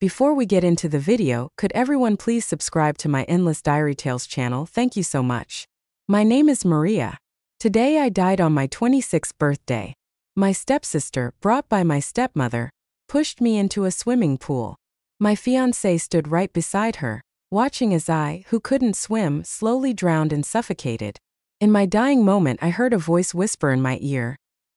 Before we get into the video, could everyone please subscribe to my Endless Diary Tales channel? Thank you so much. My name is Maria. Today I died on my 26th birthday. My stepsister, brought by my stepmother, pushed me into a swimming pool. My fiancé stood right beside her, watching as I, who couldn't swim, slowly drowned and suffocated. In my dying moment, I heard a voice whisper in my ear,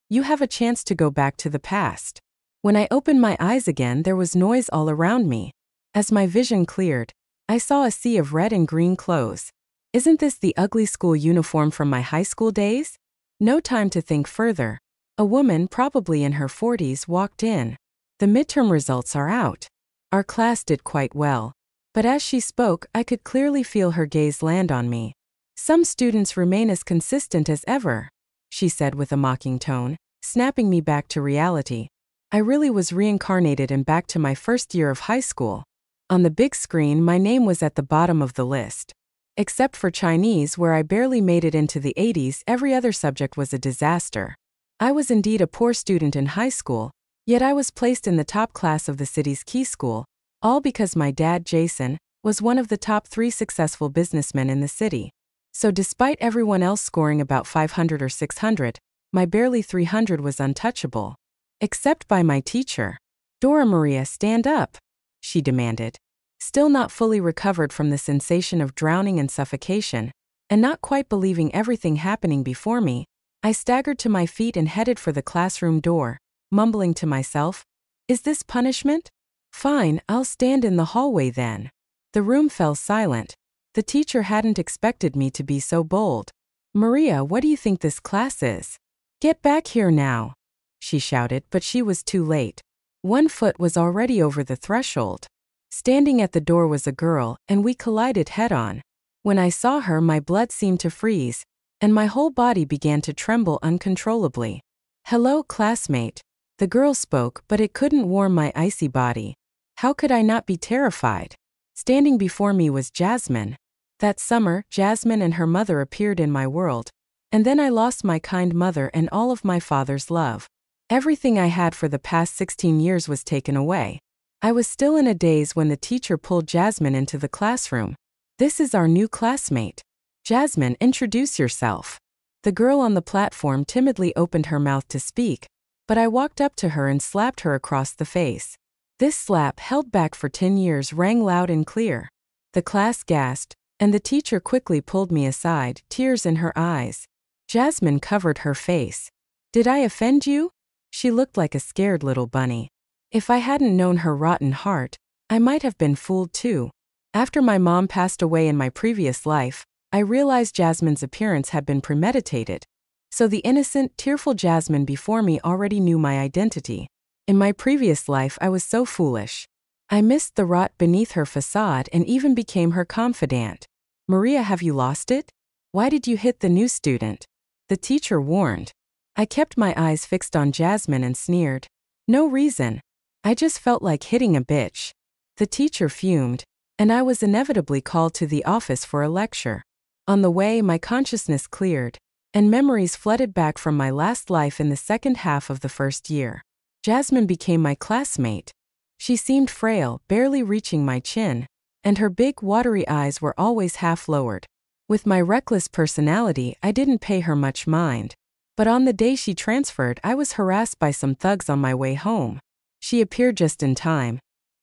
"You have a chance to go back to the past." When I opened my eyes again, there was noise all around me. As my vision cleared, I saw a sea of red and green clothes. Isn't this the ugly school uniform from my high school days? No time to think further. A woman, probably in her 40s, walked in. The midterm results are out. Our class did quite well. But as she spoke, I could clearly feel her gaze land on me. "Some students remain as consistent as ever," she said with a mocking tone, snapping me back to reality. I really was reincarnated and back to my first year of high school. On the big screen, my name was at the bottom of the list. Except for Chinese, where I barely made it into the 80s, every other subject was a disaster. I was indeed a poor student in high school, yet I was placed in the top class of the city's key school, all because my dad, Jason, was one of the top 3 successful businessmen in the city. So despite everyone else scoring about 500 or 600, my barely 300 was untouchable. Except by my teacher. "Dora Maria, stand up," she demanded. Still not fully recovered from the sensation of drowning and suffocation, and not quite believing everything happening before me, I staggered to my feet and headed for the classroom door, mumbling to myself, "Is this punishment? Fine, I'll stand in the hallway then." The room fell silent. The teacher hadn't expected me to be so bold. "Maria, what do you think this class is? Get back here now," she shouted, but she was too late. One foot was already over the threshold. Standing at the door was a girl, and we collided head-on. When I saw her, my blood seemed to freeze, and my whole body began to tremble uncontrollably. "Hello, classmate." The girl spoke, but it couldn't warm my icy body. How could I not be terrified? Standing before me was Jasmine. That summer, Jasmine and her mother appeared in my world, and then I lost my kind mother and all of my father's love. Everything I had for the past 16 years was taken away. I was still in a daze when the teacher pulled Jasmine into the classroom. "This is our new classmate. Jasmine, introduce yourself." The girl on the platform timidly opened her mouth to speak, but I walked up to her and slapped her across the face. This slap, held back for 10 years, rang loud and clear. The class gasped, and the teacher quickly pulled me aside, tears in her eyes. Jasmine covered her face. "Did I offend you?" She looked like a scared little bunny. If I hadn't known her rotten heart, I might have been fooled too. After my mom passed away in my previous life, I realized Jasmine's appearance had been premeditated. So the innocent, tearful Jasmine before me already knew my identity. In my previous life, I was so foolish. I missed the rot beneath her facade and even became her confidant. "Maria, have you lost it? Why did you hit the new student?" the teacher warned. I kept my eyes fixed on Jasmine and sneered. "No reason. I just felt like hitting a bitch." The teacher fumed, and I was inevitably called to the office for a lecture. On the way, my consciousness cleared, and memories flooded back from my last life in the second half of the first year. Jasmine became my classmate. She seemed frail, barely reaching my chin, and her big, watery eyes were always half lowered. With my reckless personality, I didn't pay her much mind. But on the day she transferred, I was harassed by some thugs on my way home. She appeared just in time,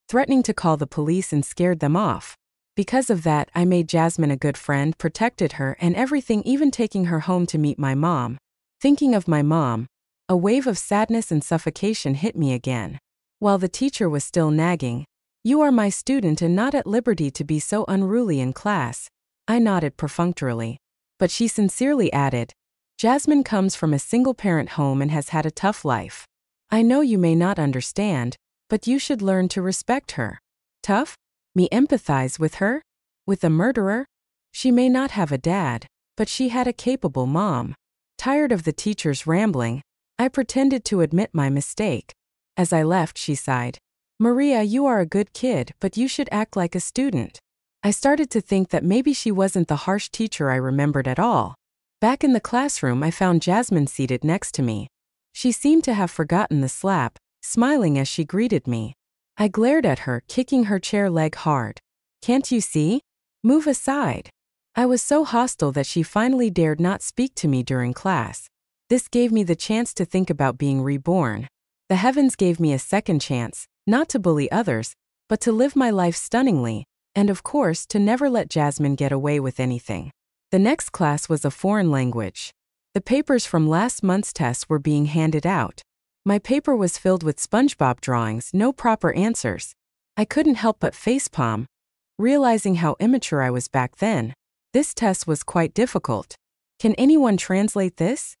threatening to call the police, and scared them off. Because of that, I made Jasmine a good friend, protected her and everything, even taking her home to meet my mom. Thinking of my mom, a wave of sadness and suffocation hit me again. While the teacher was still nagging, "You are my student and not at liberty to be so unruly in class," I nodded perfunctorily. But she sincerely added, "Jasmine comes from a single-parent home and has had a tough life. I know you may not understand, but you should learn to respect her." Tough? Me empathize with her? With a murderer? She may not have a dad, but she had a capable mom. Tired of the teacher's rambling, I pretended to admit my mistake. As I left, she sighed. "Maria, you are a good kid, but you should act like a student." I started to think that maybe she wasn't the harsh teacher I remembered at all. Back in the classroom, I found Jasmine seated next to me. She seemed to have forgotten the slap, smiling as she greeted me. I glared at her, kicking her chair leg hard. Can't you see? Move aside. I was so hostile that she finally dared not speak to me during class. This gave me the chance to think about being reborn. The heavens gave me a second chance, not to bully others, but to live my life stunningly, and of course to never let Jasmine get away with anything. The next class was a foreign language. The papers from last month's tests were being handed out. My paper was filled with SpongeBob drawings, no proper answers. I couldn't help but facepalm, realizing how immature I was back then. This test was quite difficult. Can anyone translate this?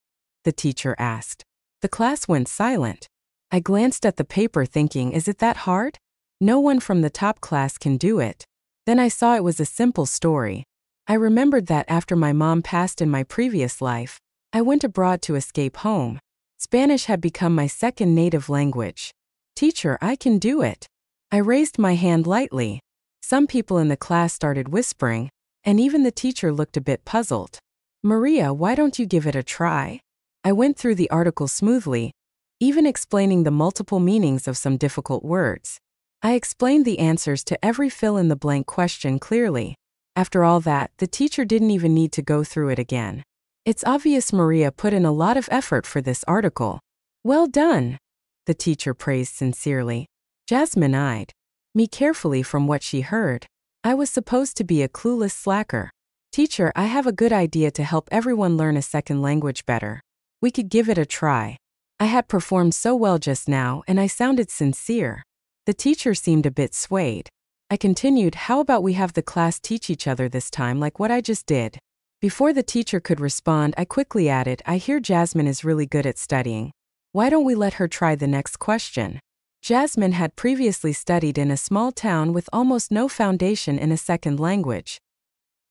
The teacher asked. The class went silent. I glanced at the paper thinking, is it that hard? No one from the top class can do it. Then I saw it was a simple story. I remembered that after my mom passed in my previous life, I went abroad to escape home. Spanish had become my second native language. Teacher, I can do it. I raised my hand lightly. Some people in the class started whispering, and even the teacher looked a bit puzzled. Maria, why don't you give it a try? I went through the article smoothly, even explaining the multiple meanings of some difficult words. I explained the answers to every fill-in-the-blank question clearly. After all that, the teacher didn't even need to go through it again. It's obvious Maria put in a lot of effort for this article. Well done, the teacher praised sincerely. Jasmine eyed me carefully from what she heard. I was supposed to be a clueless slacker. Teacher, I have a good idea to help everyone learn a second language better. We could give it a try. I had performed so well just now and I sounded sincere. The teacher seemed a bit swayed. I continued, how about we have the class teach each other this time like what I just did? Before the teacher could respond, I quickly added, I hear Jasmine is really good at studying. Why don't we let her try the next question? Jasmine had previously studied in a small town with almost no foundation in a second language.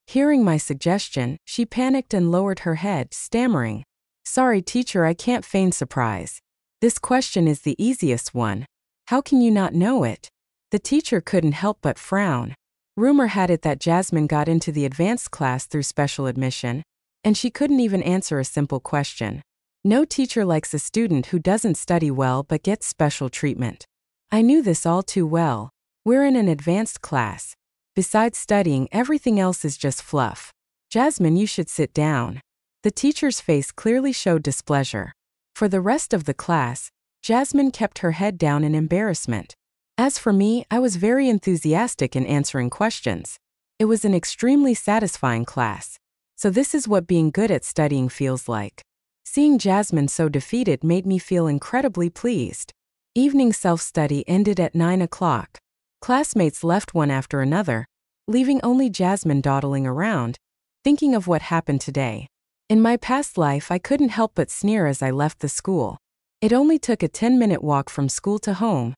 Hearing my suggestion, she panicked and lowered her head, stammering, Sorry, teacher, I can't feign surprise. This question is the easiest one. How can you not know it? The teacher couldn't help but frown. Rumor had it that Jasmine got into the advanced class through special admission, and she couldn't even answer a simple question. No teacher likes a student who doesn't study well but gets special treatment. I knew this all too well. We're in an advanced class. Besides studying, everything else is just fluff. Jasmine, you should sit down. The teacher's face clearly showed displeasure. For the rest of the class, Jasmine kept her head down in embarrassment. As for me, I was very enthusiastic in answering questions. It was an extremely satisfying class. So this is what being good at studying feels like. Seeing Jasmine so defeated made me feel incredibly pleased. Evening self-study ended at 9 o'clock. Classmates left one after another, leaving only Jasmine dawdling around, thinking of what happened today. In my past life, I couldn't help but sneer as I left the school. It only took a 10-minute walk from school to home,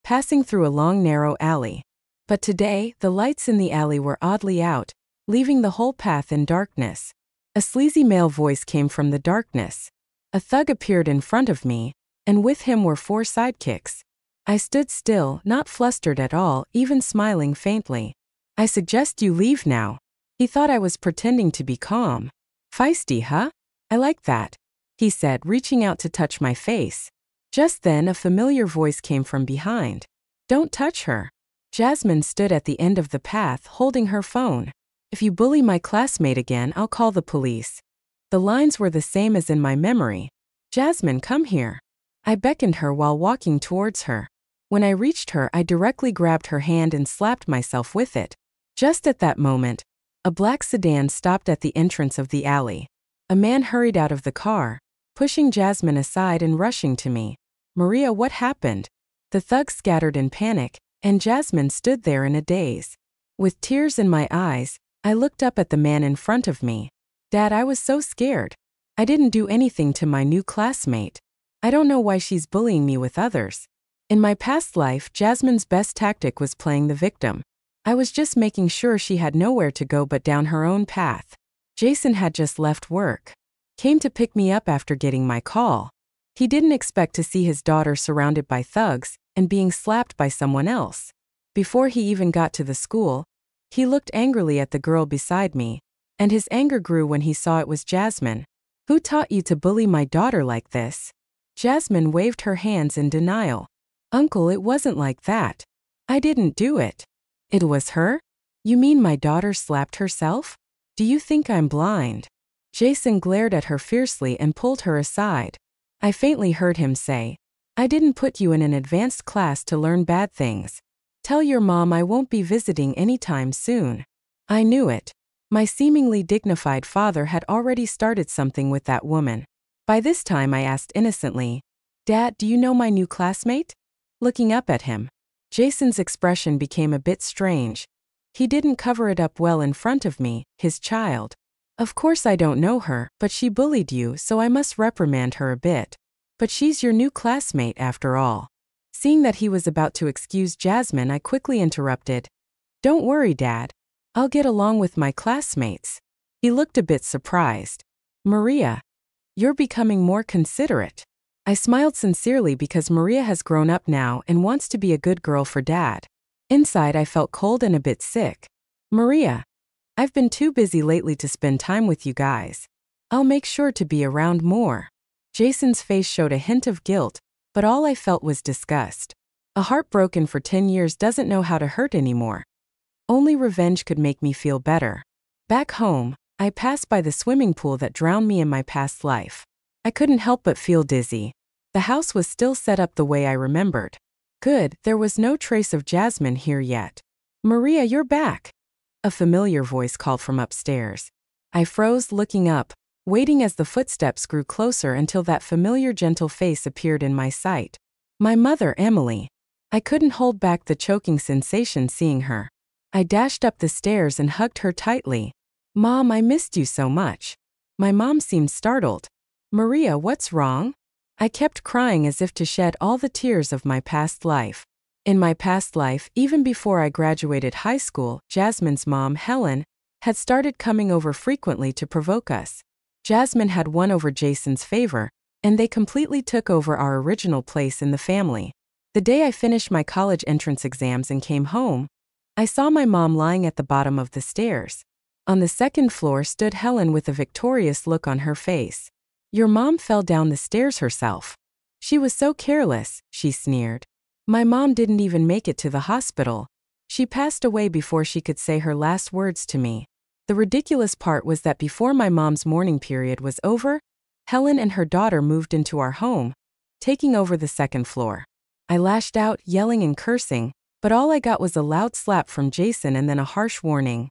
passing through a long narrow alley. But today, the lights in the alley were oddly out, leaving the whole path in darkness. A sleazy male voice came from the darkness. A thug appeared in front of me, and with him were 4 sidekicks. I stood still, not flustered at all, even smiling faintly. I suggest you leave now. He thought I was pretending to be calm. Feisty, huh? I like that, he said, reaching out to touch my face. Just then, a familiar voice came from behind. Don't touch her. Jasmine stood at the end of the path, holding her phone. If you bully my classmate again, I'll call the police. The lines were the same as in my memory. Jasmine, come here. I beckoned her while walking towards her. When I reached her, I directly grabbed her hand and slapped myself with it. Just at that moment, a black sedan stopped at the entrance of the alley. A man hurried out of the car, pushing Jasmine aside and rushing to me. Maria, what happened? The thugs scattered in panic, and Jasmine stood there in a daze. With tears in my eyes, I looked up at the man in front of me. Dad, I was so scared. I didn't do anything to my new classmate. I don't know why she's bullying me with others. In my past life, Jasmine's best tactic was playing the victim. I was just making sure she had nowhere to go but down her own path. Jason had just left work. Came to pick me up after getting my call. He didn't expect to see his daughter surrounded by thugs and being slapped by someone else. Before he even got to the school, he looked angrily at the girl beside me, and his anger grew when he saw it was Jasmine. Who taught you to bully my daughter like this? Jasmine waved her hands in denial. Uncle, it wasn't like that. I didn't do it. It was her? You mean my daughter slapped herself? Do you think I'm blind? Jason glared at her fiercely and pulled her aside. I faintly heard him say, I didn't put you in an advanced class to learn bad things. Tell your mom I won't be visiting anytime soon. I knew it. My seemingly dignified father had already started something with that woman. By this time I asked innocently, Dad, do you know my new classmate? Looking up at him, Jason's expression became a bit strange. He didn't cover it up well in front of me, his child. Of course I don't know her, but she bullied you, so I must reprimand her a bit. But she's your new classmate after all. Seeing that he was about to excuse Jasmine, I quickly interrupted. Don't worry, Dad. I'll get along with my classmates. He looked a bit surprised. Maria, you're becoming more considerate. I smiled sincerely because Maria has grown up now and wants to be a good girl for Dad. Inside I felt cold and a bit sick. Maria, I've been too busy lately to spend time with you guys. I'll make sure to be around more. Jason's face showed a hint of guilt, but all I felt was disgust. A heart broken for 10 years doesn't know how to hurt anymore. Only revenge could make me feel better. Back home, I passed by the swimming pool that drowned me in my past life. I couldn't help but feel dizzy. The house was still set up the way I remembered. Good, there was no trace of Jasmine here yet. Maria, you're back. A familiar voice called from upstairs. I froze, looking up, waiting as the footsteps grew closer until that familiar gentle face appeared in my sight. My mother, Emily. I couldn't hold back the choking sensation seeing her. I dashed up the stairs and hugged her tightly. Mom, I missed you so much. My mom seemed startled. Maria, what's wrong? I kept crying as if to shed all the tears of my past life. In my past life, even before I graduated high school, Jasmine's mom, Helen, had started coming over frequently to provoke us. Jasmine had won over Jason's favor, and they completely took over our original place in the family. The day I finished my college entrance exams and came home, I saw my mom lying at the bottom of the stairs. On the second floor stood Helen with a victorious look on her face. Your mom fell down the stairs herself. She was so careless, she sneered. My mom didn't even make it to the hospital. She passed away before she could say her last words to me. The ridiculous part was that before my mom's mourning period was over, Helen and her daughter moved into our home, taking over the second floor. I lashed out, yelling and cursing, but all I got was a loud slap from Jason and then a harsh warning.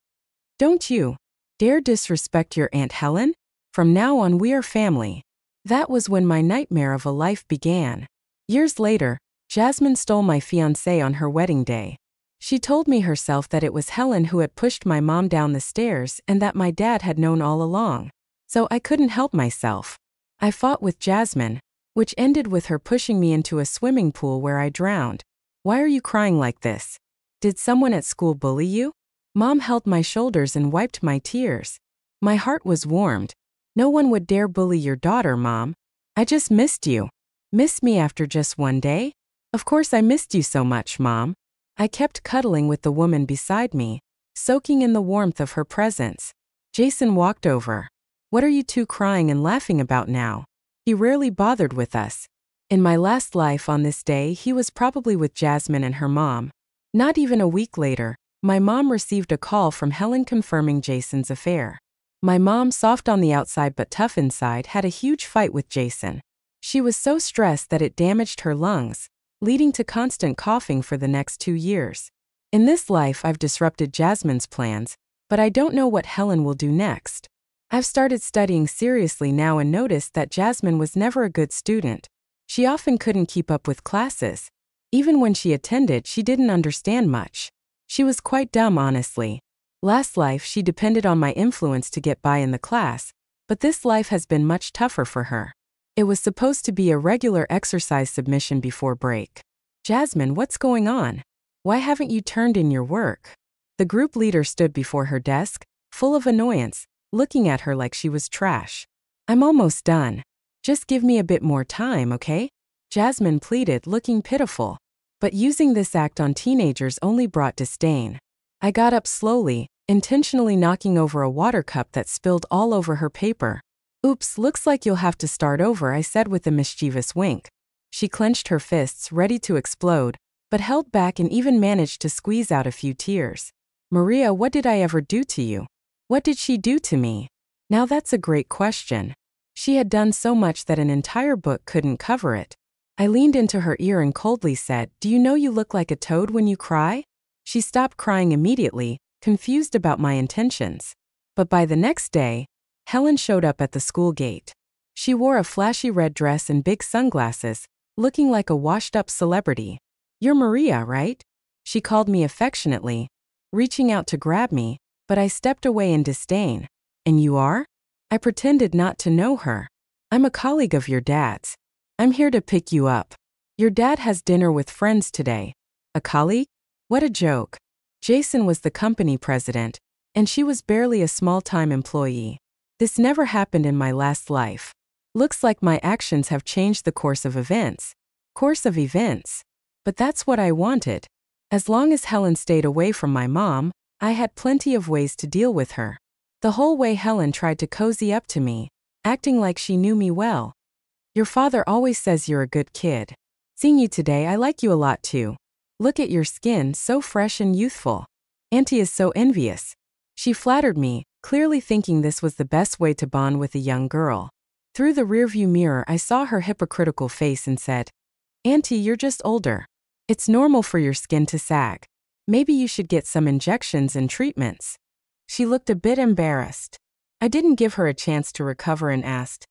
Don't you dare disrespect your Aunt Helen? From now on we are family. That was when my nightmare of a life began. Years later, Jasmine stole my fiancé on her wedding day. She told me herself that it was Helen who had pushed my mom down the stairs and that my dad had known all along. So I couldn't help myself. I fought with Jasmine, which ended with her pushing me into a swimming pool where I drowned. Why are you crying like this? Did someone at school bully you? Mom held my shoulders and wiped my tears. My heart was warmed. No one would dare bully your daughter, Mom. I just missed you. Miss me after just one day? Of course I missed you so much, Mom. I kept cuddling with the woman beside me, soaking in the warmth of her presence. Jason walked over. What are you two crying and laughing about now? He rarely bothered with us. In my last life on this day, he was probably with Jasmine and her mom. Not even a week later, my mom received a call from Helen confirming Jason's affair. My mom, soft on the outside but tough inside, had a huge fight with Jason. She was so stressed that it damaged her lungs, leading to constant coughing for the next 2 years. In this life, I've disrupted Jasmine's plans, but I don't know what Helen will do next. I've started studying seriously now and noticed that Jasmine was never a good student. She often couldn't keep up with classes. Even when she attended, she didn't understand much. She was quite dumb, honestly. Last life, she depended on my influence to get by in the class, but this life has been much tougher for her. It was supposed to be a regular exercise submission before break. Jasmine, what's going on? Why haven't you turned in your work? The group leader stood before her desk, full of annoyance, looking at her like she was trash. I'm almost done. Just give me a bit more time, okay? Jasmine pleaded, looking pitiful. But using this act on teenagers only brought disdain. I got up slowly, intentionally knocking over a water cup that spilled all over her paper. Oops, looks like you'll have to start over, I said with a mischievous wink. She clenched her fists, ready to explode, but held back and even managed to squeeze out a few tears. Maria, what did I ever do to you? What did she do to me? Now that's a great question. She had done so much that an entire book couldn't cover it. I leaned into her ear and coldly said, "Do you know you look like a toad when you cry?" She stopped crying immediately, confused about my intentions. But by the next day, Helen showed up at the school gate. She wore a flashy red dress and big sunglasses, looking like a washed-up celebrity. "You're Maria, right?" She called me affectionately, reaching out to grab me, but I stepped away in disdain. "And you are?" I pretended not to know her. "I'm a colleague of your dad's. I'm here to pick you up. Your dad has dinner with friends today." "A colleague? What a joke." Jason was the company president, and she was barely a small-time employee. This never happened in my last life. Looks like my actions have changed the course of events. Course of events. But that's what I wanted. As long as Helen stayed away from my mom, I had plenty of ways to deal with her. The whole way Helen tried to cozy up to me, acting like she knew me well. "Your father always says you're a good kid. Seeing you today, I like you a lot too. Look at your skin, so fresh and youthful. Auntie is so envious." She flattered me, clearly thinking this was the best way to bond with a young girl. Through the rearview mirror, I saw her hypocritical face and said, "Auntie, you're just older. It's normal for your skin to sag. Maybe you should get some injections and treatments." She looked a bit embarrassed. I didn't give her a chance to recover and asked,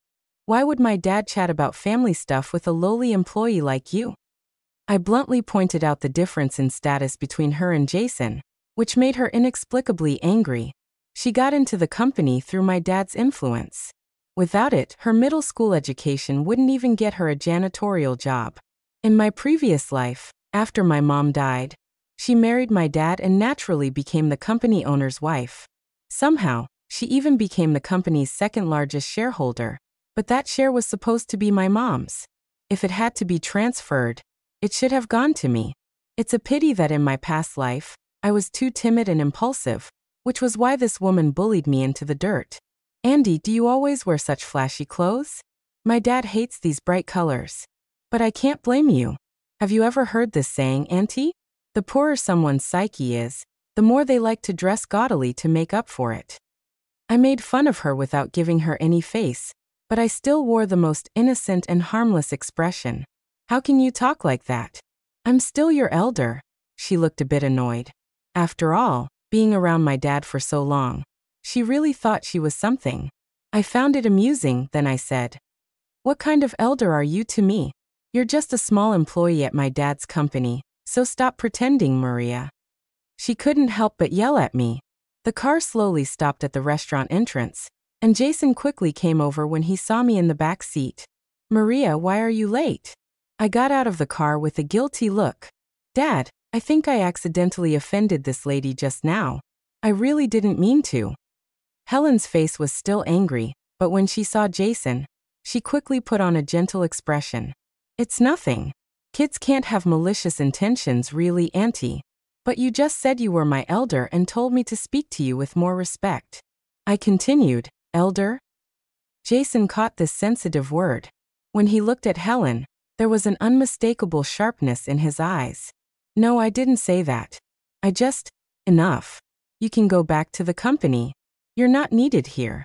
"Why would my dad chat about family stuff with a lowly employee like you?" I bluntly pointed out the difference in status between her and Jason, which made her inexplicably angry. She got into the company through my dad's influence. Without it, her middle school education wouldn't even get her a janitorial job. In my previous life, after my mom died, she married my dad and naturally became the company owner's wife. Somehow, she even became the company's second-largest shareholder, but that share was supposed to be my mom's. If it had to be transferred, it should have gone to me. It's a pity that in my past life, I was too timid and impulsive, which was why this woman bullied me into the dirt. "Andy, do you always wear such flashy clothes? My dad hates these bright colors." "But I can't blame you. Have you ever heard this saying, Auntie? The poorer someone's psyche is, the more they like to dress gaudily to make up for it." I made fun of her without giving her any face, but I still wore the most innocent and harmless expression. "How can you talk like that? I'm still your elder." She looked a bit annoyed. After all, being around my dad for so long, she really thought she was something. I found it amusing, then I said, "What kind of elder are you to me? You're just a small employee at my dad's company, so stop pretending, Maria." She couldn't help but yell at me. The car slowly stopped at the restaurant entrance, and Jason quickly came over when he saw me in the back seat. "Maria, why are you late?" I got out of the car with a guilty look. "Dad, I think I accidentally offended this lady just now. I really didn't mean to." Helen's face was still angry, but when she saw Jason, she quickly put on a gentle expression. "It's nothing. Kids can't have malicious intentions, really, Auntie. But you just said you were my elder and told me to speak to you with more respect." I continued, "Elder?" Jason caught this sensitive word. When he looked at Helen, there was an unmistakable sharpness in his eyes. "No, I didn't say that. I just, enough. You can go back to the company. You're not needed here."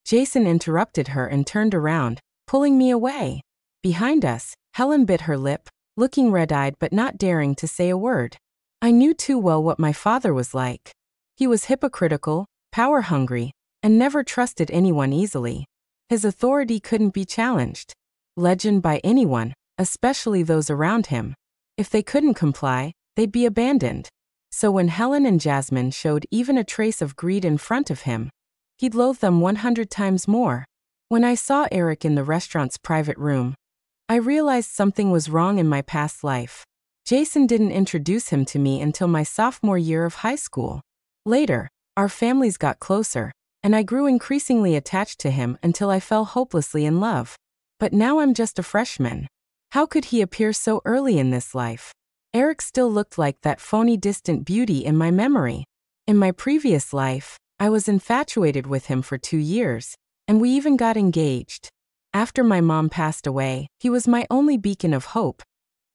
Jason interrupted her and turned around, pulling me away. Behind us, Helen bit her lip, looking red-eyed but not daring to say a word. I knew too well what my father was like. He was hypocritical, power-hungry, and never trusted anyone easily. His authority couldn't be challenged. Legend by anyone, especially those around him. If they couldn't comply, they'd be abandoned. So when Helen and Jasmine showed even a trace of greed in front of him, he'd loathe them 100 times more. When I saw Eric in the restaurant's private room, I realized something was wrong in my past life. Jason didn't introduce him to me until my sophomore year of high school. Later, our families got closer, and I grew increasingly attached to him until I fell hopelessly in love. But now I'm just a freshman. How could he appear so early in this life? Eric still looked like that phony distant beauty in my memory. In my previous life, I was infatuated with him for 2 years, and we even got engaged. After my mom passed away, he was my only beacon of hope.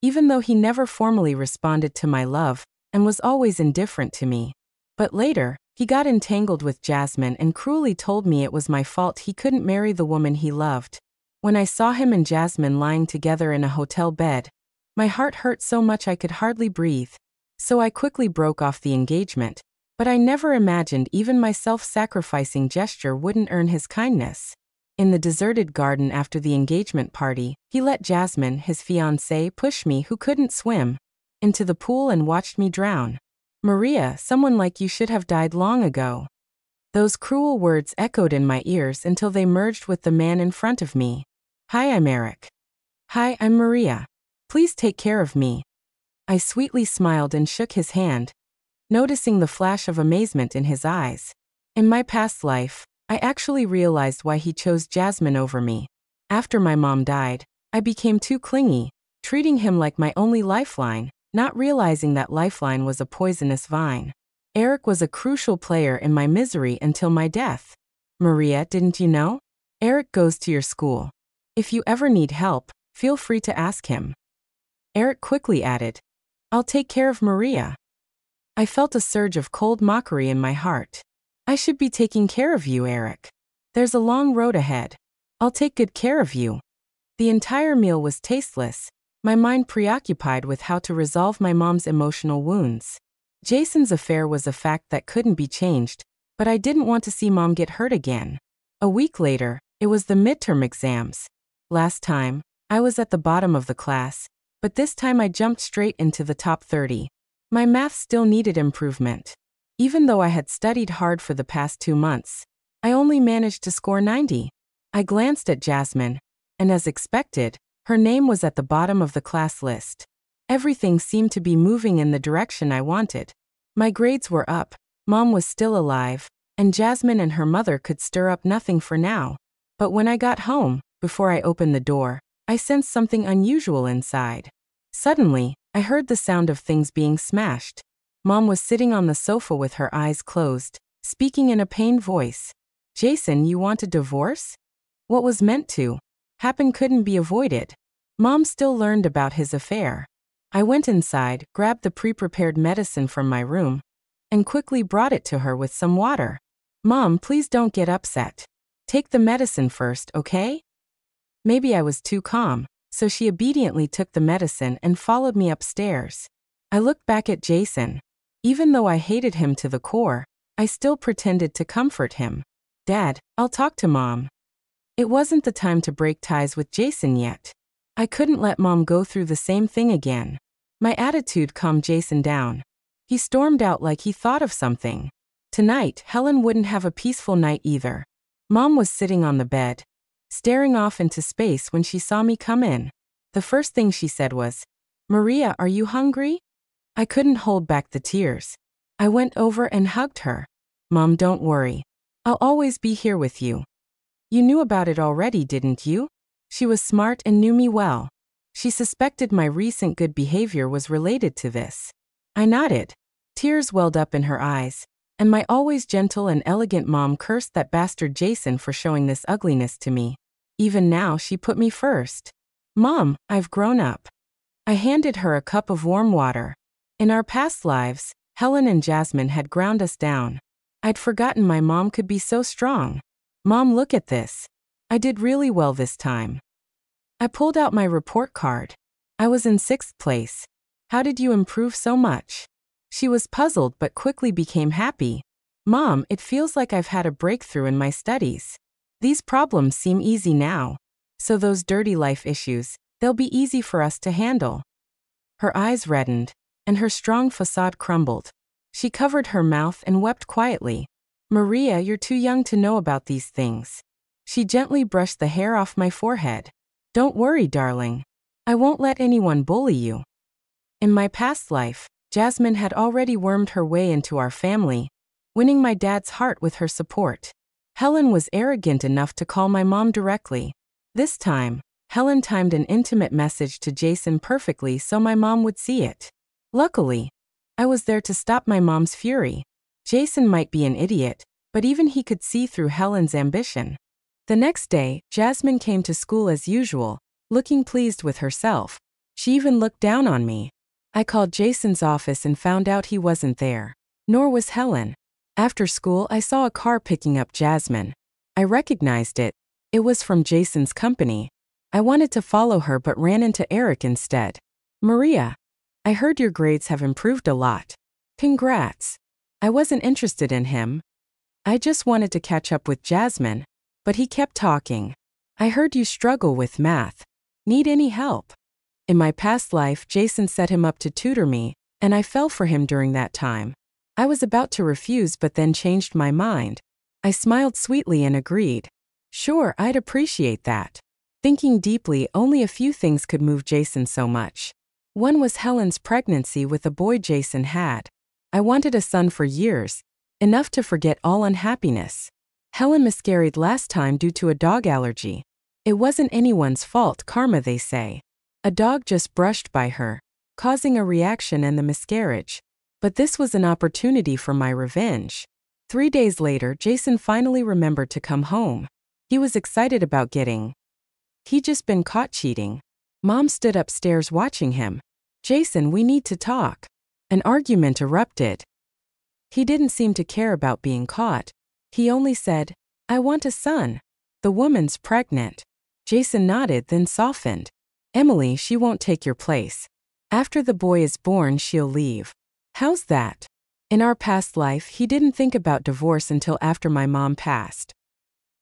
even though he never formally responded to my love and was always indifferent to me. But later, he got entangled with Jasmine and cruelly told me it was my fault he couldn't marry the woman he loved. When I saw him and Jasmine lying together in a hotel bed, my heart hurt so much I could hardly breathe. So I quickly broke off the engagement, but I never imagined even my self-sacrificing gesture wouldn't earn his kindness. In the deserted garden after the engagement party, he let Jasmine, his fiancée, push me, who couldn't swim, into the pool and watched me drown. "Maria, someone like you should have died long ago." Those cruel words echoed in my ears until they merged with the man in front of me. "Hi, I'm Eric." "Hi, I'm Maria. Please take care of me." I sweetly smiled and shook his hand, noticing the flash of amazement in his eyes. In my past life, I actually realized why he chose Jasmine over me. After my mom died, I became too clingy, treating him like my only lifeline, not realizing that lifeline was a poisonous vine. Eric was a crucial player in my misery until my death. "Maria, didn't you know? Eric goes to your school. If you ever need help, feel free to ask him." Eric quickly added, "I'll take care of Maria." I felt a surge of cold mockery in my heart. "I should be taking care of you, Eric. There's a long road ahead. I'll take good care of you." The entire meal was tasteless, my mind preoccupied with how to resolve my mom's emotional wounds. Jason's affair was a fact that couldn't be changed, but I didn't want to see mom get hurt again. A week later, it was the midterm exams. Last time, I was at the bottom of the class, but this time I jumped straight into the top 30. My math still needed improvement. Even though I had studied hard for the past 2 months, I only managed to score 90. I glanced at Jasmine, and as expected, her name was at the bottom of the class list. Everything seemed to be moving in the direction I wanted. My grades were up, mom was still alive, and Jasmine and her mother could stir up nothing for now. But when I got home, before I opened the door, I sensed something unusual inside. Suddenly, I heard the sound of things being smashed. Mom was sitting on the sofa with her eyes closed, speaking in a pained voice. "Jason, you want a divorce?" What was meant to happen couldn't be avoided. Mom still learned about his affair. I went inside, grabbed the pre-prepared medicine from my room, and quickly brought it to her with some water. "Mom, please don't get upset. Take the medicine first, okay?" Maybe I was too calm, so she obediently took the medicine and followed me upstairs. I looked back at Jason. Even though I hated him to the core, I still pretended to comfort him. "Dad, I'll talk to Mom." It wasn't the time to break ties with Jason yet. I couldn't let Mom go through the same thing again. My attitude calmed Jason down. He stormed out like he thought of something. Tonight, Helen wouldn't have a peaceful night either. Mom was sitting on the bed, staring off into space when she saw me come in. The first thing she said was, "Maria, are you hungry?" I couldn't hold back the tears. I went over and hugged her. "Mom, don't worry. I'll always be here with you." "You knew about it already, didn't you?" She was smart and knew me well. She suspected my recent good behavior was related to this. I nodded. Tears welled up in her eyes, and my always gentle and elegant mom cursed that bastard Jason for showing this ugliness to me. Even now, she put me first. "Mom, I've grown up." I handed her a cup of warm water. In our past lives, Helen and Jasmine had ground us down. I'd forgotten my mom could be so strong. "Mom, look at this. I did really well this time." I pulled out my report card. I was in 6th place. "How did you improve so much?" She was puzzled but quickly became happy. "Mom, it feels like I've had a breakthrough in my studies. These problems seem easy now. So those dirty life issues, they'll be easy for us to handle." Her eyes reddened, and her strong facade crumbled. She covered her mouth and wept quietly. "Maria, you're too young to know about these things." She gently brushed the hair off my forehead. "Don't worry, darling. I won't let anyone bully you." In my past life, Jasmine had already wormed her way into our family, winning my dad's heart with her support. Helen was arrogant enough to call my mom directly. This time, Helen timed an intimate message to Jason perfectly so my mom would see it. Luckily, I was there to stop my mom's fury. Jason might be an idiot, but even he could see through Helen's ambition. The next day, Jasmine came to school as usual, looking pleased with herself. She even looked down on me. I called Jason's office and found out he wasn't there. Nor was Helen. After school, I saw a car picking up Jasmine. I recognized it. It was from Jason's company. I wanted to follow her but ran into Eric instead. Maria, I heard your grades have improved a lot. Congrats. I wasn't interested in him. I just wanted to catch up with Jasmine. But he kept talking. I heard you struggle with math. Need any help? In my past life, Jason set him up to tutor me, and I fell for him during that time. I was about to refuse but then changed my mind. I smiled sweetly and agreed. Sure, I'd appreciate that. Thinking deeply, only a few things could move Jason so much. One was Helen's pregnancy with a boy Jason had. I wanted a son for years, enough to forget all unhappiness. Helen miscarried last time due to a dog allergy. It wasn't anyone's fault, karma they say. A dog just brushed by her, causing a reaction and the miscarriage. But this was an opportunity for my revenge. 3 days later, Jason finally remembered to come home. He was excited about getting. He'd just been caught cheating. Mom stood upstairs watching him. Jason, we need to talk. An argument erupted. He didn't seem to care about being caught. He only said, I want a son. The woman's pregnant. Jason nodded, then softened. Emily, she won't take your place. After the boy is born, she'll leave. How's that? In our past life, he didn't think about divorce until after my mom passed.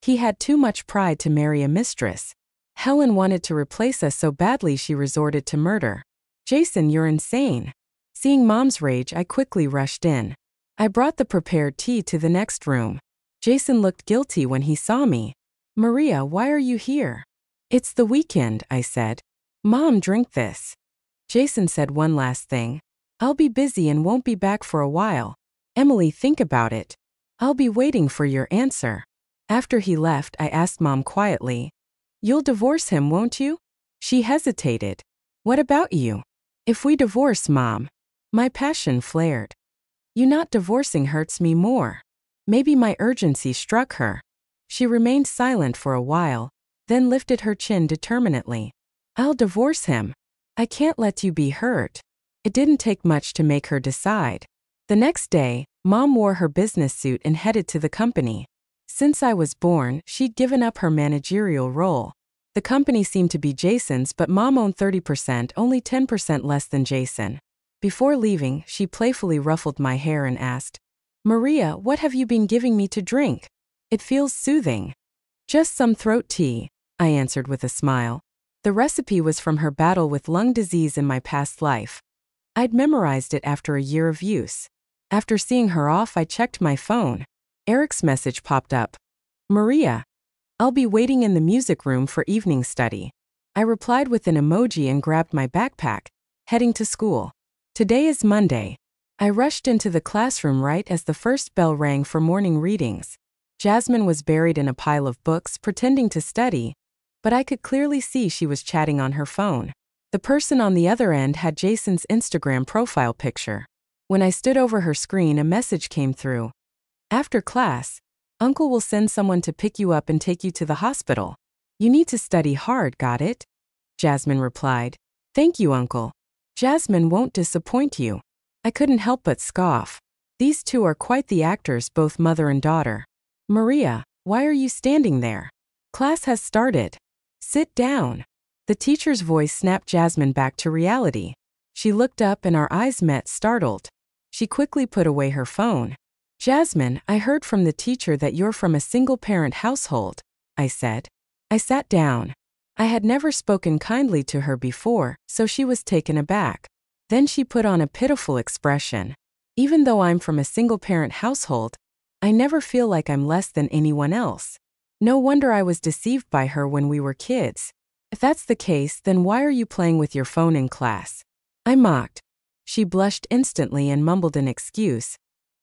He had too much pride to marry a mistress. Helen wanted to replace us so badly she resorted to murder. Jason, you're insane. Seeing Mom's rage, I quickly rushed in. I brought the prepared tea to the next room. Jason looked guilty when he saw me. Maria, why are you here? It's the weekend, I said. Mom, drink this. Jason said one last thing. I'll be busy and won't be back for a while. Emily, think about it. I'll be waiting for your answer. After he left, I asked Mom quietly. You'll divorce him, won't you? She hesitated. What about you? If we divorce, Mom. My passion flared. You not divorcing hurts me more. Maybe my urgency struck her. She remained silent for a while, then lifted her chin determinedly. I'll divorce him. I can't let you be hurt. It didn't take much to make her decide. The next day, Mom wore her business suit and headed to the company. Since I was born, she'd given up her managerial role. The company seemed to be Jason's, but Mom owned 30%, only 10% less than Jason. Before leaving, she playfully ruffled my hair and asked, Maria, what have you been giving me to drink? It feels soothing. Just some throat tea, I answered with a smile. The recipe was from her battle with lung disease in my past life. I'd memorized it after a year of use. After seeing her off, I checked my phone. Eric's message popped up. Maria, I'll be waiting in the music room for evening study. I replied with an emoji and grabbed my backpack, heading to school. Today is Monday. I rushed into the classroom right as the first bell rang for morning readings. Jasmine was buried in a pile of books, pretending to study, but I could clearly see she was chatting on her phone. The person on the other end had Jason's Instagram profile picture. When I stood over her screen, a message came through. After class, Uncle will send someone to pick you up and take you to the hospital. You need to study hard, got it? Jasmine replied. Thank you, Uncle. Jasmine won't disappoint you. I couldn't help but scoff. These two are quite the actors, both mother and daughter. Maria, why are you standing there? Class has started. Sit down. The teacher's voice snapped Jasmine back to reality. She looked up and our eyes met, startled. She quickly put away her phone. Jasmine, I heard from the teacher that you're from a single-parent household, I said. I sat down. I had never spoken kindly to her before, so she was taken aback. Then she put on a pitiful expression. Even though I'm from a single-parent household, I never feel like I'm less than anyone else. No wonder I was deceived by her when we were kids. If that's the case, then why are you playing with your phone in class? I mocked. She blushed instantly and mumbled an excuse.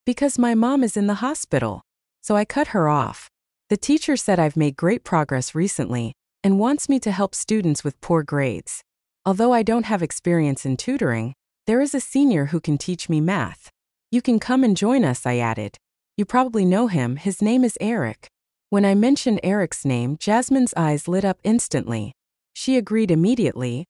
Because my mom is in the hospital. So I cut her off. The teacher said I've made great progress recently and wants me to help students with poor grades. Although I don't have experience in tutoring, there is a senior who can teach me math. You can come and join us, I added. You probably know him, his name is Eric. When I mentioned Eric's name, Jasmine's eyes lit up instantly. She agreed immediately.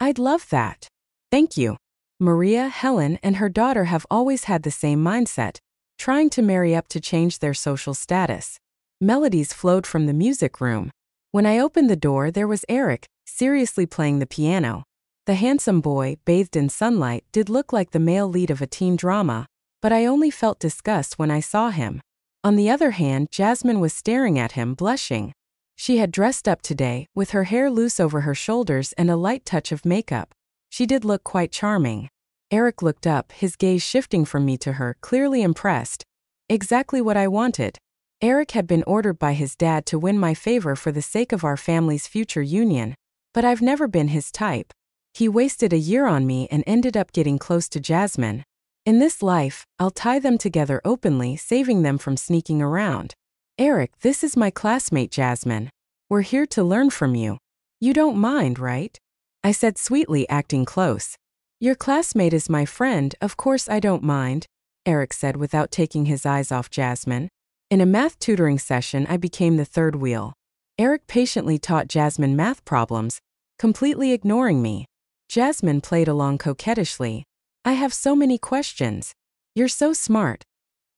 I'd love that. Thank you. Maria, Helen, and her daughter have always had the same mindset, trying to marry up to change their social status. Melodies flowed from the music room. When I opened the door, there was Eric, seriously playing the piano. The handsome boy, bathed in sunlight, did look like the male lead of a teen drama, but I only felt disgust when I saw him. On the other hand, Jasmine was staring at him, blushing. She had dressed up today, with her hair loose over her shoulders and a light touch of makeup. She did look quite charming. Eric looked up, his gaze shifting from me to her, clearly impressed. Exactly what I wanted. Eric had been ordered by his dad to win my favor for the sake of our family's future union, but I've never been his type. He wasted a year on me and ended up getting close to Jasmine. In this life, I'll tie them together openly, saving them from sneaking around. Eric, this is my classmate Jasmine. We're here to learn from you. You don't mind, right? I said sweetly, acting close. Your classmate is my friend, of course I don't mind, Eric said without taking his eyes off Jasmine. In a math tutoring session, I became the third wheel. Eric patiently taught Jasmine math problems, completely ignoring me. Jasmine played along coquettishly. I have so many questions. You're so smart.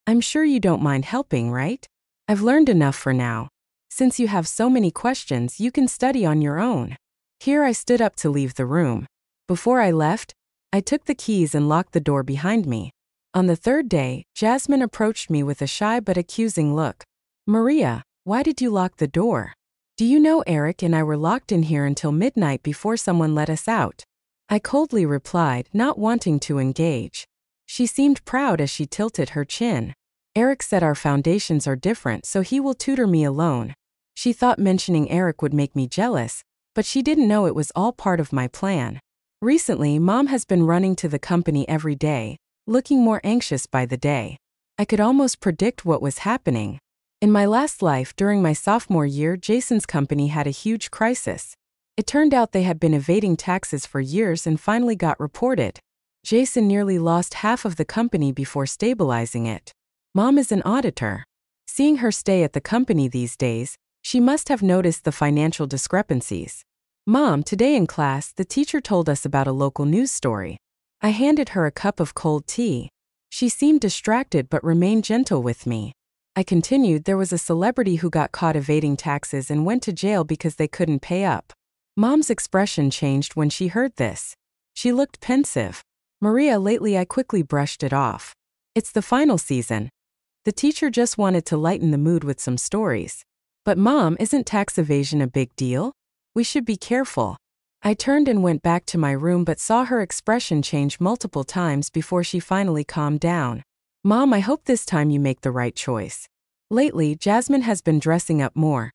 I'm sure you don't mind helping, right? I've learned enough for now. Since you have so many questions, you can study on your own. Here I stood up to leave the room. Before I left, I took the keys and locked the door behind me. On the third day, Jasmine approached me with a shy but accusing look. Maria, why did you lock the door? Do you know Eric and I were locked in here until midnight before someone let us out? I coldly replied, not wanting to engage. She seemed proud as she tilted her chin. Eric said our foundations are different, so he will tutor me alone. She thought mentioning Eric would make me jealous, but she didn't know it was all part of my plan. Recently, Mom has been running to the company every day, looking more anxious by the day. I could almost predict what was happening. In my last life, during my sophomore year, Jason's company had a huge crisis. It turned out they had been evading taxes for years and finally got reported. Jason nearly lost half of the company before stabilizing it. Mom is an auditor. Seeing her stay at the company these days, she must have noticed the financial discrepancies. Mom, today in class, the teacher told us about a local news story. I handed her a cup of cold tea. She seemed distracted but remained gentle with me. I continued, there was a celebrity who got caught evading taxes and went to jail because they couldn't pay up. Mom's expression changed when she heard this. She looked pensive. Maria, lately I quickly brushed it off. It's the final season. The teacher just wanted to lighten the mood with some stories. But Mom, isn't tax evasion a big deal? We should be careful. I turned and went back to my room but saw her expression change multiple times before she finally calmed down. Mom, I hope this time you make the right choice. Lately, Jasmine has been dressing up more,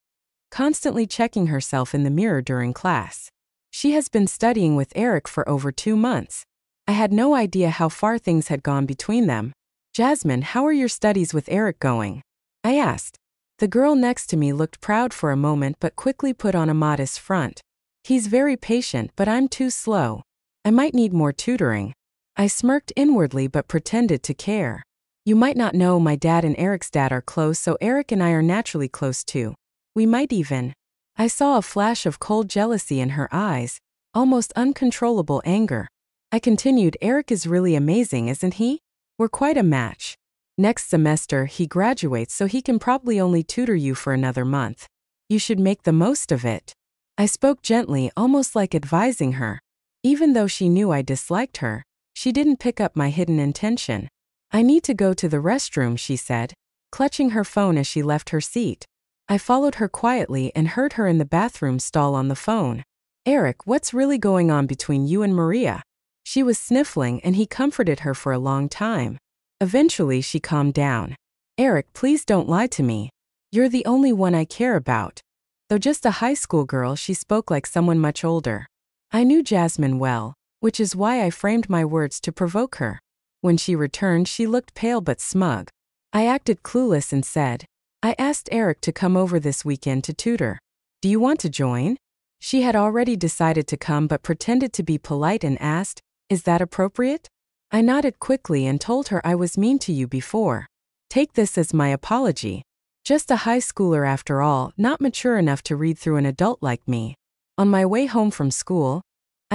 constantly checking herself in the mirror during class. She has been studying with Eric for over 2 months. I had no idea how far things had gone between them. Jasmine, how are your studies with Eric going? I asked. The girl next to me looked proud for a moment but quickly put on a modest front. He's very patient, but I'm too slow. I might need more tutoring. I smirked inwardly but pretended to care. You might not know, my dad and Eric's dad are close, so Eric and I are naturally close too. We might even. I saw a flash of cold jealousy in her eyes, almost uncontrollable anger. I continued, Eric is really amazing, isn't he? We're quite a match. Next semester, he graduates, so he can probably only tutor you for another month. You should make the most of it. I spoke gently, almost like advising her. Even though she knew I disliked her, she didn't pick up my hidden intention. I need to go to the restroom, she said, clutching her phone as she left her seat. I followed her quietly and heard her in the bathroom stall on the phone. Eric, what's really going on between you and Maria? She was sniffling and he comforted her for a long time. Eventually she calmed down. Eric, please don't lie to me. You're the only one I care about. Though just a high school girl, she spoke like someone much older. I knew Jasmine well, which is why I framed my words to provoke her. When she returned, she looked pale but smug. I acted clueless and said, I asked Eric to come over this weekend to tutor. Do you want to join? She had already decided to come but pretended to be polite and asked, is that appropriate? I nodded quickly and told her I was mean to you before. Take this as my apology. Just a high schooler after all, not mature enough to read through an adult like me. On my way home from school,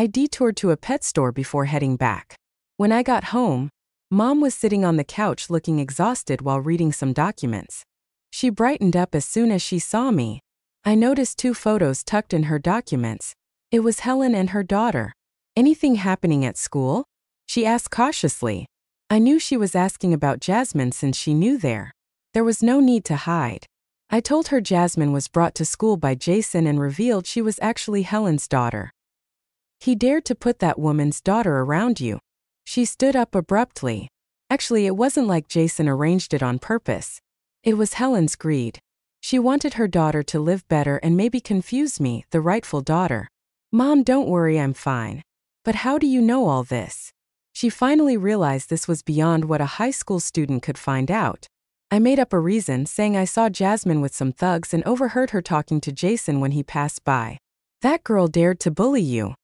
I detoured to a pet store before heading back. When I got home, Mom was sitting on the couch looking exhausted while reading some documents. She brightened up as soon as she saw me. I noticed 2 photos tucked in her documents. It was Helen and her daughter. "Anything happening at school?" she asked cautiously. I knew she was asking about Jasmine since she knew there. There was no need to hide. I told her Jasmine was brought to school by Jason and revealed she was actually Helen's daughter. "He dared to put that woman's daughter around you." She stood up abruptly. "Actually, it wasn't like Jason arranged it on purpose. It was Helen's greed. She wanted her daughter to live better and maybe confuse me, the rightful daughter." "Mom, don't worry, I'm fine." "But how do you know all this?" She finally realized this was beyond what a high school student could find out. I made up a reason, saying I saw Jasmine with some thugs and overheard her talking to Jason when he passed by. "That girl dared to bully you."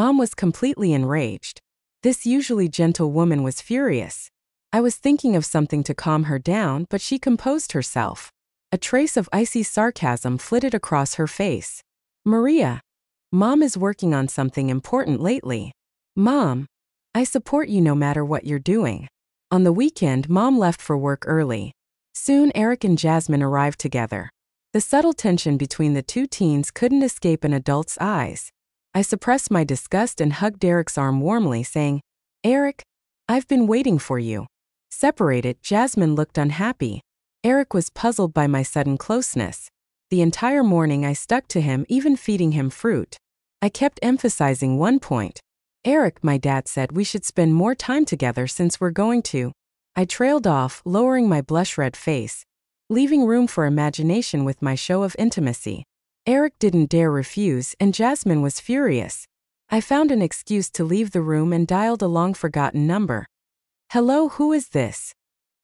Mom was completely enraged. This usually gentle woman was furious. I was thinking of something to calm her down, but she composed herself. A trace of icy sarcasm flitted across her face. "Maria, Mom is working on something important lately." "Mom, I support you no matter what you're doing." On the weekend, Mom left for work early. Soon, Eric and Jasmine arrived together. The subtle tension between the 2 teens couldn't escape an adult's eyes. I suppressed my disgust and hugged Eric's arm warmly, saying, "Eric, I've been waiting for you." Separated, Jasmine looked unhappy. Eric was puzzled by my sudden closeness. The entire morning I stuck to him, even feeding him fruit. I kept emphasizing one point. "Eric, my dad said we should spend more time together since we're going to." I trailed off, lowering my blush-red face, leaving room for imagination with my show of intimacy. Eric didn't dare refuse, and Jasmine was furious. I found an excuse to leave the room and dialed a long-forgotten number. "Hello, who is this?"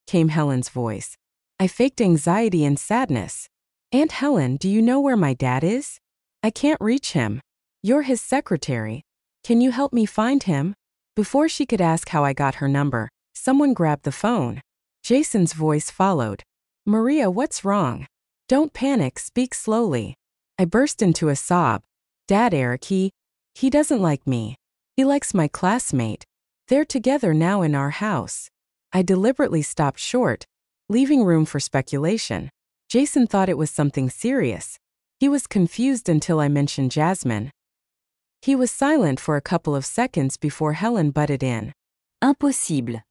came Helen's voice. I faked anxiety and sadness. "Aunt Helen, do you know where my dad is? I can't reach him." "You're his secretary. Can you help me find him?" Before she could ask how I got her number, someone grabbed the phone. Jason's voice followed. "Maria, what's wrong? Don't panic, speak slowly." I burst into a sob. "Dad, Eric, he doesn't like me. He likes my classmate. They're together now in our house." I deliberately stopped short, leaving room for speculation. Jason thought it was something serious. He was confused until I mentioned Jasmine. He was silent for a couple of seconds before Helen butted in. Impossible.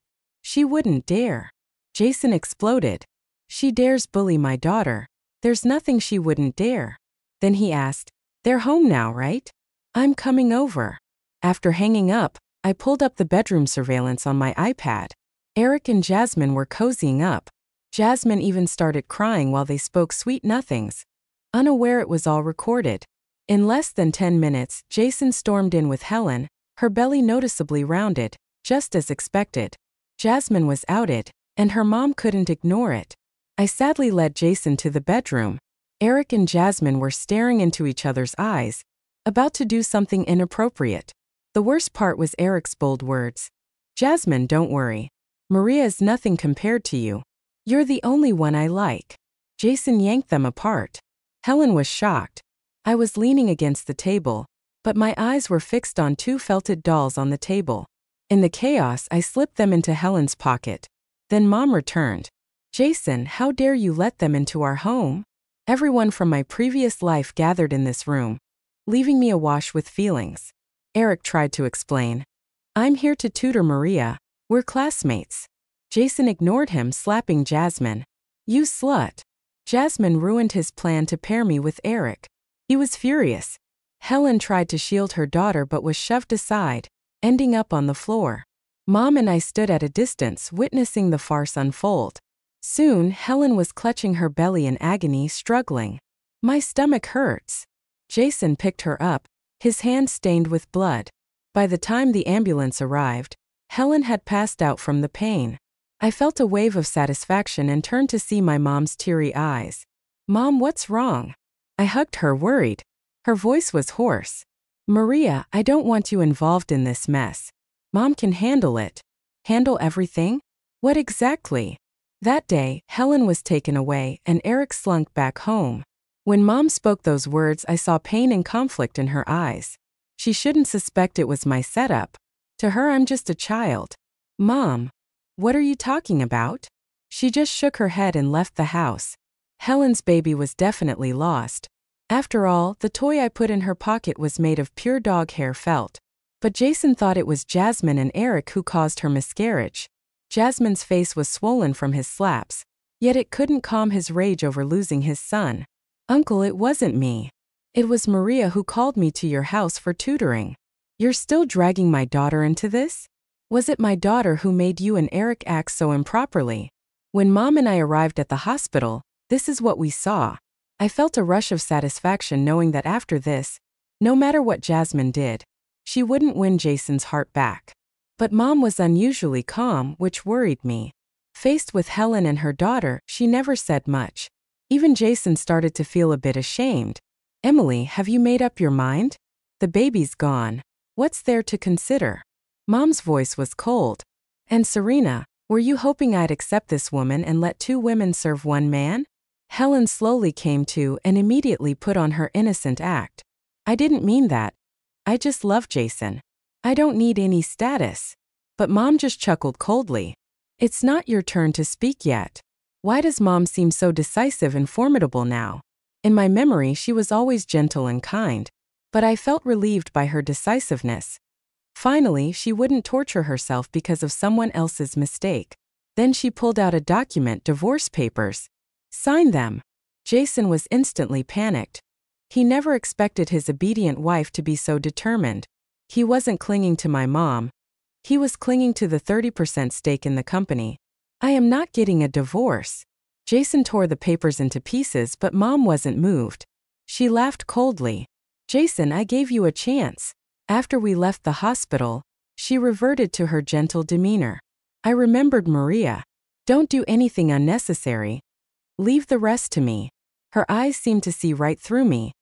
"She wouldn't dare." Jason exploded. "She dares bully my daughter. There's nothing she wouldn't dare." Then he asked, "They're home now, right? I'm coming over." After hanging up, I pulled up the bedroom surveillance on my iPad. Eric and Jasmine were cozying up. Jasmine even started crying while they spoke sweet nothings, unaware it was all recorded. In less than 10 minutes, Jason stormed in with Helen, her belly noticeably rounded, just as expected. Jasmine was outed, and her mom couldn't ignore it. I sadly led Jason to the bedroom. Eric and Jasmine were staring into each other's eyes, about to do something inappropriate. The worst part was Eric's bold words. "Jasmine, don't worry. Maria is nothing compared to you. You're the only one I like." Jason yanked them apart. Helen was shocked. I was leaning against the table, but my eyes were fixed on 2 felted dolls on the table. In the chaos, I slipped them into Helen's pocket. Then Mom returned. "Jason, how dare you let them into our home?" Everyone from my previous life gathered in this room, leaving me awash with feelings. Eric tried to explain. "I'm here to tutor Maria. We're classmates." Jason ignored him, slapping Jasmine. "You slut." Jasmine ruined his plan to pair me with Eric. He was furious. Helen tried to shield her daughter but was shoved aside, ending up on the floor. Mom and I stood at a distance, witnessing the farce unfold. Soon, Helen was clutching her belly in agony, struggling. "My stomach hurts." Jason picked her up, his hand stained with blood. By the time the ambulance arrived, Helen had passed out from the pain. I felt a wave of satisfaction and turned to see my mom's teary eyes. "Mom, what's wrong?" I hugged her, worried. Her voice was hoarse. "Maria, I don't want you involved in this mess. Mom can handle it." "Handle everything? What exactly?" That day, Helen was taken away and Eric slunk back home. When Mom spoke those words, I saw pain and conflict in her eyes. She shouldn't suspect it was my setup. To her, I'm just a child. Mom, what are you talking about? She just shook her head and left the house. Helen's baby was definitely lost. After all, the toy I put in her pocket was made of pure dog hair felt. But Jason thought it was Jasmine and Eric who caused her miscarriage. Jasmine's face was swollen from his slaps, yet it couldn't calm his rage over losing his son. Uncle, it wasn't me. It was Maria who called me to your house for tutoring. You're still dragging my daughter into this? Was it my daughter who made you and Eric act so improperly? When Mom and I arrived at the hospital, this is what we saw. I felt a rush of satisfaction knowing that after this, no matter what Jasmine did, she wouldn't win Jason's heart back. But Mom was unusually calm, which worried me. Faced with Helen and her daughter, she never said much. Even Jason started to feel a bit ashamed. Emily, have you made up your mind? The baby's gone. What's there to consider? Mom's voice was cold. And Serena, were you hoping I'd accept this woman and let two women serve one man? Helen slowly came to and immediately put on her innocent act. I didn't mean that. I just love Jason. I don't need any status. But Mom just chuckled coldly. It's not your turn to speak yet. Why does Mom seem so decisive and formidable now? In my memory, she was always gentle and kind. But I felt relieved by her decisiveness. Finally, she wouldn't torture herself because of someone else's mistake. Then she pulled out a document, divorce papers. Sign them. Jason was instantly panicked. He never expected his obedient wife to be so determined. He wasn't clinging to my mom. He was clinging to the 30% stake in the company. I am not getting a divorce. Jason tore the papers into pieces, but Mom wasn't moved. She laughed coldly. Jason, I gave you a chance. After we left the hospital, she reverted to her gentle demeanor. I remembered Maria. Don't do anything unnecessary. Leave the rest to me. Her eyes seemed to see right through me,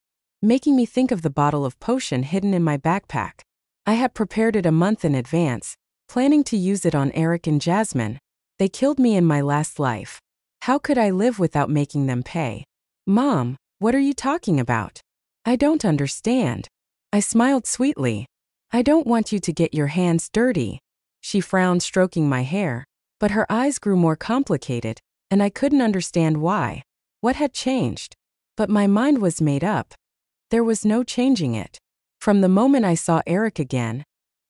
making me think of the bottle of potion hidden in my backpack. I had prepared it a month in advance, planning to use it on Eric and Jasmine. They killed me in my last life. How could I live without making them pay? Mom, what are you talking about? I don't understand. I smiled sweetly. I don't want you to get your hands dirty. She frowned, stroking my hair, but her eyes grew more complicated, and I couldn't understand why. What had changed? But my mind was made up. There was no changing it. From the moment I saw Eric again,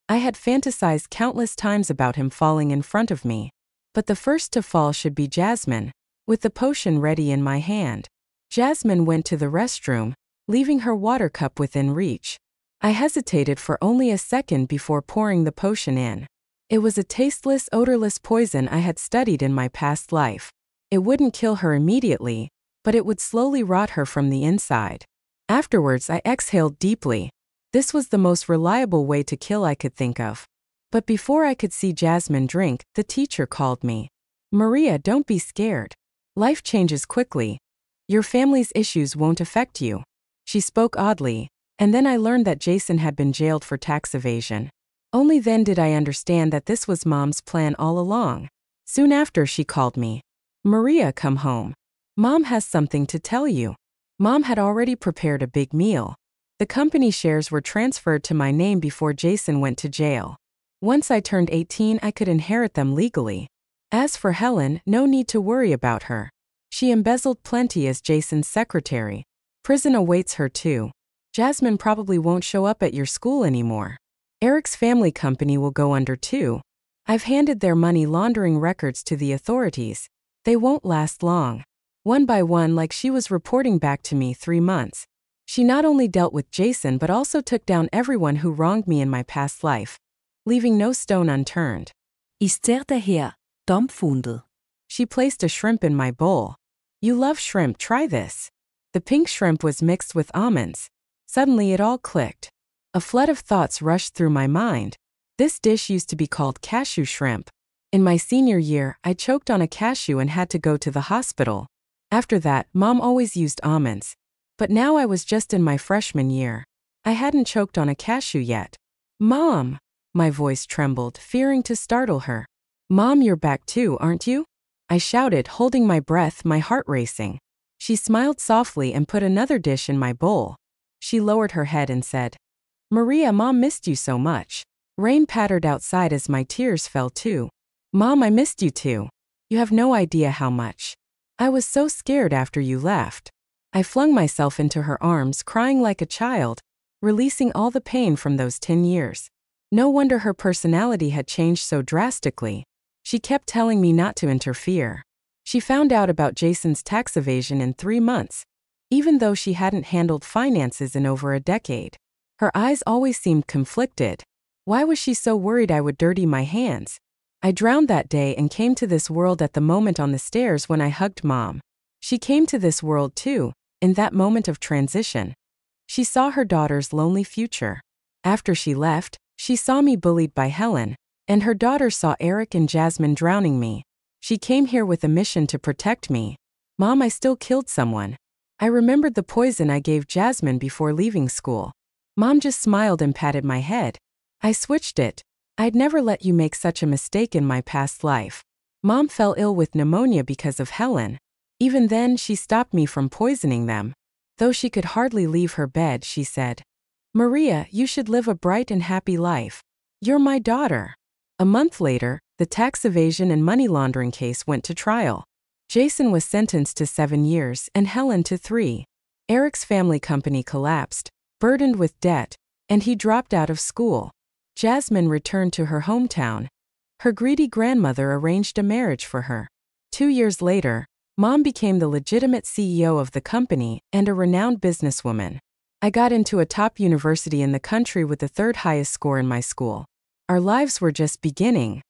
I had fantasized countless times about him falling in front of me. But the first to fall should be Jasmine, with the potion ready in my hand. Jasmine went to the restroom, leaving her water cup within reach. I hesitated for only a second before pouring the potion in. It was a tasteless, odorless poison I had studied in my past life. It wouldn't kill her immediately, but it would slowly rot her from the inside. Afterwards, I exhaled deeply. This was the most reliable way to kill I could think of. But before I could see Jasmine drink, the teacher called me. Maria, don't be scared. Life changes quickly. Your family's issues won't affect you. She spoke oddly, and then I learned that Jason had been jailed for tax evasion. Only then did I understand that this was Mom's plan all along. Soon after, she called me. Maria, come home. Mom has something to tell you. Mom had already prepared a big meal. The company shares were transferred to my name before Jason went to jail. Once I turned 18, I could inherit them legally. As for Helen, no need to worry about her. She embezzled plenty as Jason's secretary. Prison awaits her too. Jasmine probably won't show up at your school anymore. Eric's family company will go under too. I've handed their money laundering records to the authorities. They won't last long. One by one, like she was reporting back to me 3 months. She not only dealt with Jason but also took down everyone who wronged me in my past life, leaving no stone unturned. Ister daher, dumpfundet. She placed a shrimp in my bowl. You love shrimp, try this. The pink shrimp was mixed with almonds. Suddenly it all clicked. A flood of thoughts rushed through my mind. This dish used to be called cashew shrimp. In my senior year, I choked on a cashew and had to go to the hospital. After that, Mom always used almonds. But now I was just in my freshman year. I hadn't choked on a cashew yet. Mom! My voice trembled, fearing to startle her. Mom, you're back too, aren't you? I shouted, holding my breath, my heart racing. She smiled softly and put another dish in my bowl. She lowered her head and said, Maria, Mom missed you so much. Rain pattered outside as my tears fell too. Mom, I missed you too. You have no idea how much. I was so scared after you left. I flung myself into her arms, crying like a child, releasing all the pain from those 10 years. No wonder her personality had changed so drastically. She kept telling me not to interfere. She found out about Jason's tax evasion in 3 months, even though she hadn't handled finances in over a decade. Her eyes always seemed conflicted. Why was she so worried I would dirty my hands? I drowned that day and came to this world at the moment on the stairs when I hugged Mom. She came to this world too, in that moment of transition. She saw her daughter's lonely future. After she left, she saw me bullied by Helen, and her daughter saw Eric and Jasmine drowning me. She came here with a mission to protect me. Mom, I still killed someone. I remembered the poison I gave Jasmine before leaving school. Mom just smiled and patted my head. I switched it. I'd never let you make such a mistake in my past life. Mom fell ill with pneumonia because of Helen. Even then, she stopped me from poisoning them. Though she could hardly leave her bed, she said, Maria, you should live a bright and happy life. You're my daughter. A month later, the tax evasion and money laundering case went to trial. Jason was sentenced to 7 years and Helen to 3. Eric's family company collapsed, burdened with debt, and he dropped out of school. Jasmine returned to her hometown. Her greedy grandmother arranged a marriage for her. 2 years later, Mom became the legitimate CEO of the company and a renowned businesswoman. I got into a top university in the country with the 3rd highest score in my school. Our lives were just beginning.